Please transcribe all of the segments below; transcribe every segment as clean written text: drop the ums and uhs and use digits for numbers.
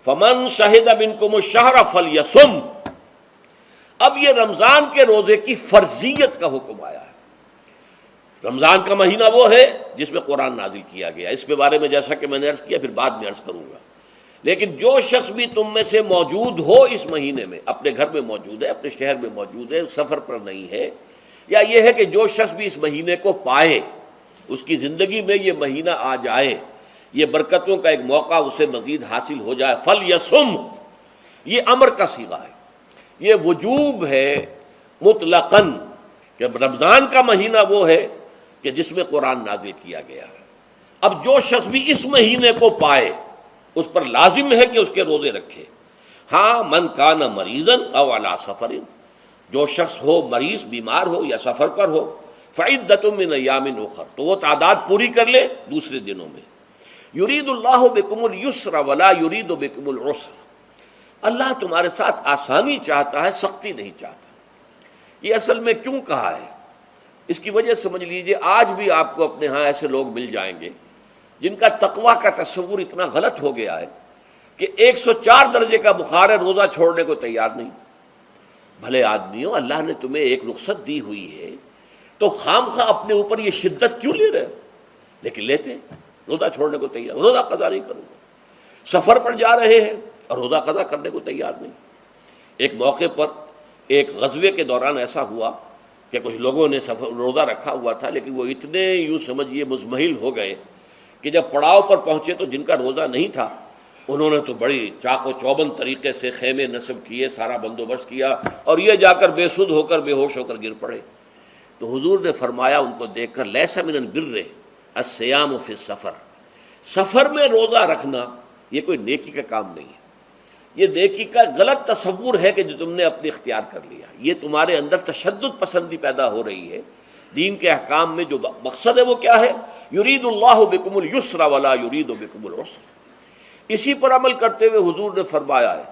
فمن شہد منکم الشہر فلیصم. اب یہ رمضان کے روزے کی فرضیت کا حکم آیا ہے. رمضان کا مہینہ وہ ہے جس میں قرآن نازل کیا گیا. اس کے بارے میں جیسا کہ میں نے عرض کیا پھر بعد میں عرض کروں گا. لیکن جو شخص بھی تم میں سے موجود ہو اس مہینے میں، اپنے گھر میں موجود ہے، اپنے شہر میں موجود ہے، سفر پر نہیں ہے، یا یہ ہے کہ جو شخص بھی اس مہینے کو پائے، اس کی زندگی میں یہ مہینہ آ جائے، یہ برکتوں کا ایک موقع اسے مزید حاصل ہو جائے، فلیصم. یہ امر کا صیغہ ہے، یہ وجوب ہے مطلقاً کہ رمضان کا مہینہ وہ ہے کہ جس میں قرآن نازل کیا گیا ہے. اب جو شخص بھی اس مہینے کو پائے اس پر لازم ہے کہ اس کے روزے رکھے. ہاں من کان مریضا او علی سفر، جو شخص ہو مریض، بیمار ہو یا سفر پر ہو، فعدۃ من ایام اخر، تو وہ تعداد پوری کر لے دوسرے دنوں میں. یرید اللہ بکم الیسر ولا یرید بکم العسر، اللہ تمہارے ساتھ آسانی چاہتا ہے، سختی نہیں چاہتا. یہ اصل میں کیوں کہا ہے اس کی وجہ سمجھ لیجئے. آج بھی آپ کو اپنے ہاں ایسے لوگ مل جائیں گے جن کا تقویٰ کا تصور اتنا غلط ہو گیا ہے کہ 104 درجے کا بخار ہے، روزہ چھوڑنے کو تیار نہیں. بھلے آدمیوں، اللہ نے تمہیں ایک رخصت دی ہوئی ہے تو خام خواہ اپنے اوپر یہ شدت کیوں لے رہے ہو؟ لیکن لیتے، روزہ چھوڑنے کو تیار، روزہ قضا نہیں کروں گا. سفر پر جا رہے ہیں اور روزہ قضا کرنے کو تیار نہیں. ایک موقع پر ایک غزوے کے دوران ایسا ہوا کہ کچھ لوگوں نے روزہ رکھا ہوا تھا، لیکن وہ اتنے یوں سمجھیے مزمحل ہو گئے کہ جب پڑاؤ پر پہنچے تو جن کا روزہ نہیں تھا انہوں نے تو بڑی چاق و چوبند طریقے سے خیمے نصب کیے، سارا بندوبست کیا، اور یہ جا کر بے سدھ ہو کر بے ہوش ہو کر گر پڑے. تو حضور نے فرمایا ان کو دیکھ کر، لیس من البر الصیام فی السفر، سفر میں روزہ رکھنا یہ کوئی نیکی کا کام نہیں ہے. یہ نیکی کا غلط تصور ہے کہ جو تم نے اپنے اختیار کر لیا. یہ تمہارے اندر تشدد پسندی پیدا ہو رہی ہے. دین کے احکام میں جو مقصد ہے وہ کیا ہے؟ یرید اللہ بکم الیسر ولا یرید بکم العسر. اسی پر عمل کرتے ہوئے حضور نے فرمایا ہے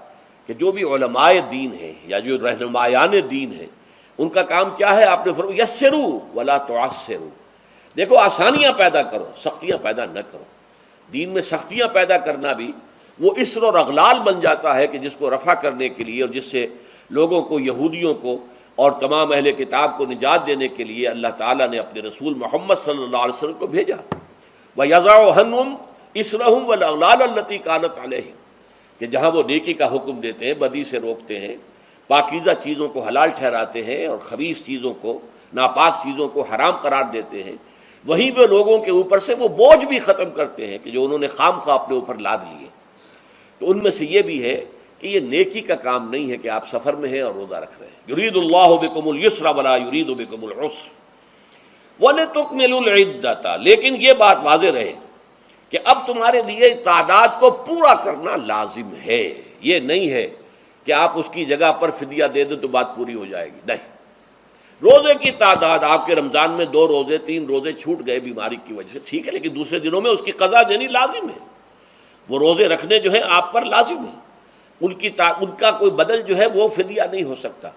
کہ جو بھی علماء دین ہیں یا جو رہنمایان دین ہیں ان کا کام کیا ہے؟ آپ نے فرمایا یسروا ولا تعسروا، دیکھو آسانیاں پیدا کرو، سختیاں پیدا نہ کرو. دین میں سختیاں پیدا کرنا بھی وہ اسر اور اغلال بن جاتا ہے کہ جس کو رفع کرنے کے لیے اور جس سے لوگوں کو، یہودیوں کو اور تمام اہل کتاب کو نجات دینے کے لیے اللہ تعالیٰ نے اپنے رسول محمد صلی اللہ علیہ وسلم کو بھیجا. وَيَضَعُ عَنْهُمْ إِصْرَهُمْ وَالْأَغْلَالَ الَّتِي كَانَتْ عَلَيْهِمْ، کہ جہاں وہ نیکی کا حکم دیتے ہیں، بدی سے روکتے ہیں، پاکیزہ چیزوں کو حلال ٹھہراتے ہیں اور خبیث چیزوں کو، ناپاک چیزوں کو حرام قرار دیتے ہیں، وہیں وہ لوگوں کے اوپر سے وہ بوجھ بھی ختم کرتے ہیں کہ جو انہوں نے خام خواہ اپنے اوپر لاد لیے. تو ان میں سے یہ بھی ہے کہ یہ نیکی کا کام نہیں ہے کہ آپ سفر میں ہیں اور روزہ رکھ رہے ہیں. یرید اللہ بکم الیسر ولا یرید بکم العسر وَلِتُكْمِلُوا الْعِدَّةَ، لیکن یہ بات واضح رہے کہ اب تمہارے لیے تعداد کو پورا کرنا لازم ہے. یہ نہیں ہے کہ آپ اس کی جگہ پر فدیہ دے دیں تو بات پوری ہو جائے گی، نہیں. روزے کی تعداد آپ کے رمضان میں 2 روزے 3 روزے چھوٹ گئے بیماری کی وجہ سے، ٹھیک ہے، لیکن دوسرے دنوں میں اس کی قضا دینی لازم ہے. وہ روزے رکھنے جو ہیں آپ پر لازم ہیں، ان کا کوئی بدل جو ہے وہ فدیہ نہیں ہو سکتا.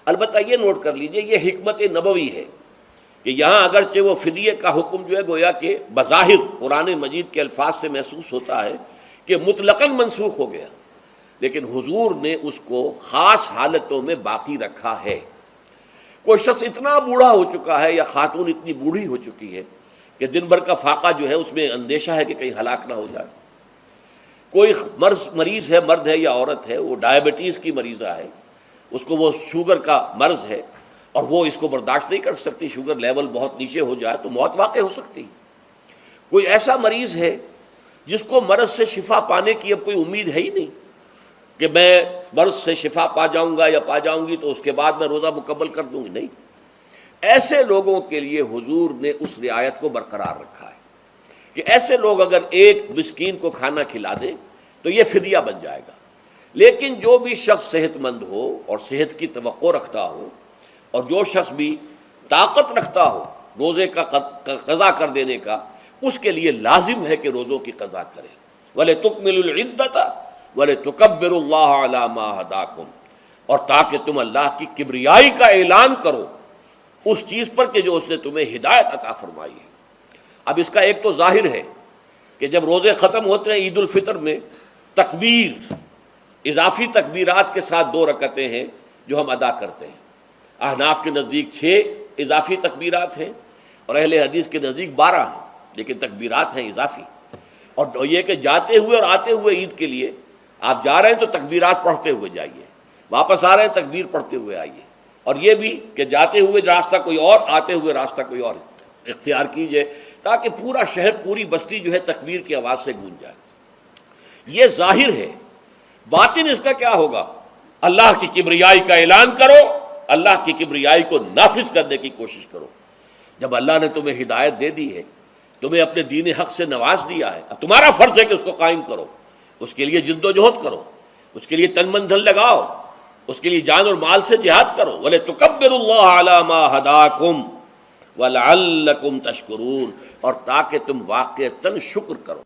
البتہ یہ نوٹ کر لیجئے، یہ حکمت نبوی ہے کہ یہاں اگرچہ وہ فدیے کا حکم جو ہے گویا کہ بظاہر قرآن مجید کے الفاظ سے محسوس ہوتا ہے کہ مطلقاً منسوخ ہو گیا، لیکن حضور نے اس کو خاص حالتوں میں باقی رکھا ہے. کوئی شخص اتنا بوڑھا ہو چکا ہے یا خاتون اتنی بوڑھی ہو چکی ہے کہ دن بھر کا فاقہ جو ہے اس میں اندیشہ ہے کہ کہیں ہلاک نہ ہو جائے. کوئی مریض ہے، مرد ہے یا عورت ہے، وہ ڈائبٹیز کی مریضہ ہے، اس کو وہ شوگر کا مرض ہے اور وہ اس کو برداشت نہیں کر سکتی، شوگر لیول بہت نیچے ہو جائے تو موت واقع ہو سکتی. کوئی ایسا مریض ہے جس کو مرض سے شفا پانے کی اب کوئی امید ہے ہی نہیں کہ میں مرض سے شفا پا جاؤں گا یا پا جاؤں گی تو اس کے بعد میں روزہ مکمل کر دوں گی، نہیں. ایسے لوگوں کے لیے حضور نے اس رعایت کو برقرار رکھا ہے کہ ایسے لوگ اگر ایک مسکین کو کھانا کھلا دیں تو یہ فدیہ بن جائے گا. لیکن جو بھی شخص صحت مند ہو اور صحت کی توقع رکھتا ہو اور جو شخص بھی طاقت رکھتا ہو روزے کا قضا کر دینے کا، اس کے لیے لازم ہے کہ روزوں کی قضا کرے. وَلِتُكْمِلُوا الْعِدَّةَ وَلِتُكَبِّرُوا اللَّهَ عَلَى مَا هَدَاكُمْ، اور تاکہ تم اللہ کی کبریائی کا اعلان کرو اس چیز پر کہ جو اس نے تمہیں ہدایت عطا فرمائی ہے. اب اس کا ایک تو ظاہر ہے کہ جب روزے ختم ہوتے ہیں عید الفطر میں تکبیر اضافی تکبیرات کے ساتھ 2 رکعتیں ہیں جو ہم ادا کرتے ہیں۔ احناف کے نزدیک 6 اضافی تکبیرات ہیں اور اہل حدیث کے نزدیک 12 ہیں، لیکن تکبیرات ہیں اضافی۔ اور یہ کہ جاتے ہوئے اور آتے ہوئے عید کے لیے آپ جا رہے ہیں تو تکبیرات پڑھتے ہوئے جائیے، واپس آ رہے ہیں تکبیر پڑھتے ہوئے آئیے، اور یہ بھی کہ جاتے ہوئے راستہ کوئی اور، آتے ہوئے راستہ کوئی اور اختیار کیجئے، تاکہ پورا شہر، پوری بستی جو ہے تکبیر کی آواز سے گونج جائے۔ یہ ظاہر ہے، باطن اس کا کیا ہوگا؟ اللہ کی کبریائی کا اعلان کرو، اللہ کی کبریائی کو نافذ کرنے کی کوشش کرو۔ جب اللہ نے تمہیں ہدایت دے دی ہے، تمہیں اپنے دین حق سے نواز دیا ہے، اب تمہارا فرض ہے کہ اس کو قائم کرو، اس کے لیے جد و جہد کرو، اس کے لیے تن من دھن لگاؤ، اس کے لیے جان اور مال سے جہاد کرو۔ وَلِتُكَبِّرُوا اللَّهَ عَلَى مَا هَدَاكُمْ وَلَعَلَّكُمْ تَشْكُرُونَ، اور تاکہ تم واقعتاً شکر کرو۔